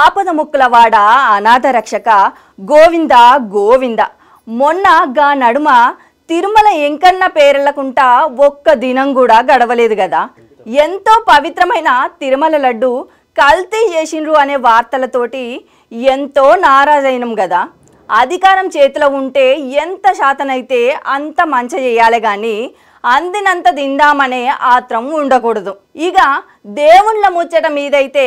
ఆపద ముక్కులవాడ అనాథ రక్షక గోవింద గోవింద. మొన్న గా నడుమ తిరుమల ఎంకన్న పేరెళ్లకుంటా ఒక్క దినం కూడా గడవలేదు కదా. ఎంతో పవిత్రమైన తిరుమల లడ్డు కల్తీ చేసిండ్రు అనే వార్తలతోటి ఎంతో నారాజైనం కదా. అధికారం చేతిలో ఉంటే ఎంత శాతనైతే అంత మంచి చేయాలి కానీ అందినంత తిందామనే ఆత్రం ఉండకూడదు. ఇక దేవుళ్ళ ముచ్చట మీదైతే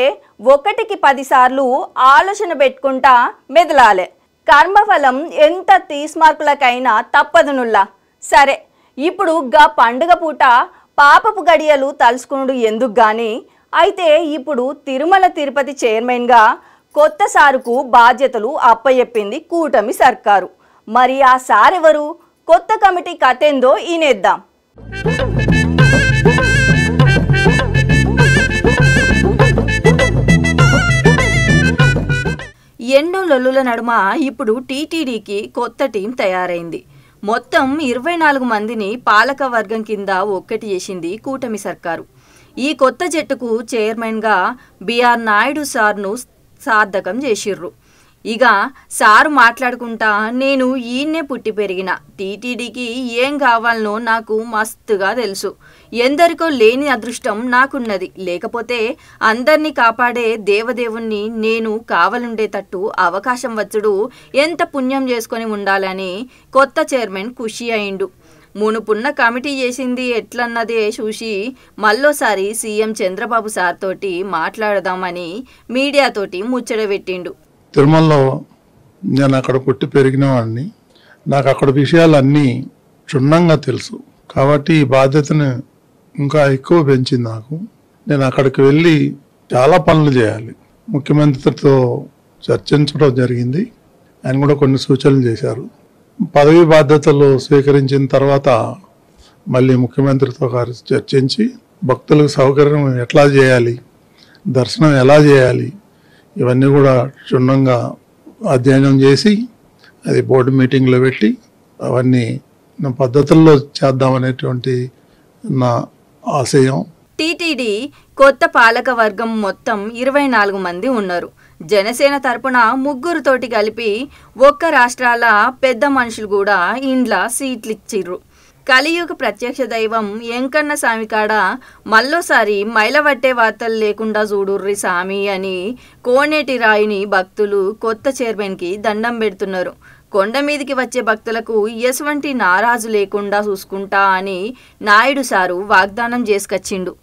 1కి 10 సార్లు ఆలోచన పెట్టుకుంటా మెదలాలే. కర్మఫలం ఎంత తీస్మార్కులకైనా తప్పదునుల్లా. సరే, ఇప్పుడు గా పండుగ పూట పాపపు గడియలు తలుసుకునుడు ఎందుకు గాని. అయితే ఇప్పుడు తిరుమల తిరుపతి చైర్మన్గా కొత్త సారుకు బాధ్యతలు అప్పచెప్పింది కూటమి సర్కారు. మరి ఆ సారెవరు? కొత్త కమిటీ కథేందో ఈనేద్దాం. ఎన్నో లొల్లుల నడుమ ఇప్పుడు టీటీడీకి కొత్త టీం తయారైంది. మొత్తం 24 మందిని పాలక వర్గం కింద ఒక్కటి చేసింది కూటమి సర్కారు. ఈ కొత్త జట్టుకు చైర్మన్గా బిఆర్ నాయుడు సార్ను సార్థకం చేసిర్రు. ఇక సారు మాట్లాడుకుంటా, నేను ఈయన్నే పుట్టి పెరిగిన, టీటీడీకి ఏం కావాలనో నాకు మస్తుగా తెలుసు, ఎందరికో లేని అదృష్టం నాకున్నది, లేకపోతే అందరినీ కాపాడే దేవదేవుణ్ణి నేను కావాలుండేటట్టు అవకాశం వచ్చుడు ఎంత పుణ్యం చేసుకొని ఉండాలని కొత్త చైర్మన్ ఖుషి అయిండు. మునుపున్న కమిటీ చేసింది ఎట్లన్నదే చూసి మళ్ళోసారి సీఎం చంద్రబాబు సార్ తోటి మాట్లాడదామని మీడియాతోటి ముచ్చట పెట్టిండు. తిరుమలలో నేను అక్కడ పుట్టి పెరిగిన వాడిని, నాకు అక్కడ విషయాలన్నీ క్షుణ్ణంగా తెలుసు. కాబట్టి ఈ బాధ్యతను ఇంకా ఎక్కువ పెంచింది నాకు. నేను అక్కడికి వెళ్ళి చాలా పనులు చేయాలి. ముఖ్యమంత్రితో చర్చించడం జరిగింది. ఆయన కూడా కొన్ని సూచనలు చేశారు. పదవి బాధ్యతలు స్వీకరించిన తర్వాత మళ్ళీ ముఖ్యమంత్రితో చర్చించి భక్తులకు సౌకర్యం ఎట్లా చేయాలి, దర్శనం ఎలా చేయాలి, ఇవన్నీ కూడా క్షుణ్ణంగా అధ్యయనం చేసి అది బోర్డు మీటింగ్లో పెట్టి అవన్నీ నా పద్ధతుల్లో చేద్దామనేటువంటి నా ఆశయం. టీటీడీ కొత్త పాలక వర్గం మొత్తం 24 మంది ఉన్నారు. జనసేన తరపున 3 తోటి కలిపి ఒక్క రాష్ట్రాల పెద్ద మనుషులు కూడా ఇండ్ల సీట్లు ఇచ్చిర్రు. కలియుగ ప్రత్యక్ష దైవం ఎంకన్న స్వామి కాడ మళ్ళోసారి మైలవట్టే వార్తలు లేకుండా చూడుర్రి సామి అని కోనేటి రాయిని భక్తులు కొత్త చైర్మన్కి దండం పెడుతున్నారు. కొండ మీదికి వచ్చే భక్తులకు ఎటువంటి నారాజు లేకుండా చూసుకుంటా అని నాయుడు సారు వాగ్దానం చేసుకొచ్చిండు.